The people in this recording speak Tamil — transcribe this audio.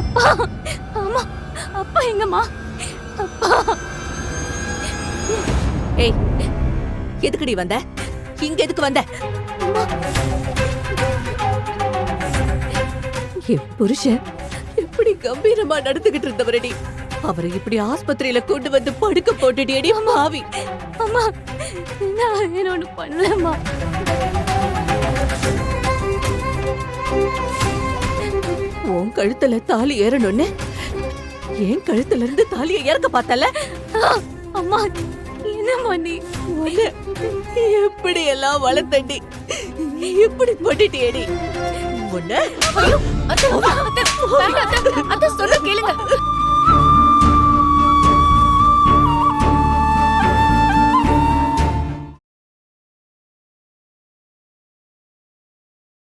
அப்பா, அம்மா, அப்பா எங்கம்மா? அப்பா. ஏய், எதுக்குடி வந்த? இங்க எதுக்கு வந்த? என் புருஷன் எப்படி கம்பீரமா நடந்துகிட்டு இருந்தவரடி, அவரை இப்படி ஆஸ்பத்திரியில கொண்டு வந்து படுக்க போட்டுடியடி மாவி. அம்மா, நான் என்ன ஒண்ணு பண்ணலம்மா. உன் கழுத்துல தாலி ஏறணும்னு என் கழுத்துல இருந்து தாலியை இறக்க பார்த்தல. அம்மா, என்னம்மா நீ? உன்னை எப்படி எல்லாம் வளர்த்தண்டி இப்படி போட்டுட்டியடி. உன்னை ஐயோ, அத்தை, அத்தை, வேண்டாம் அத்தை, அத்தை, சொல்ல கேளுங்க.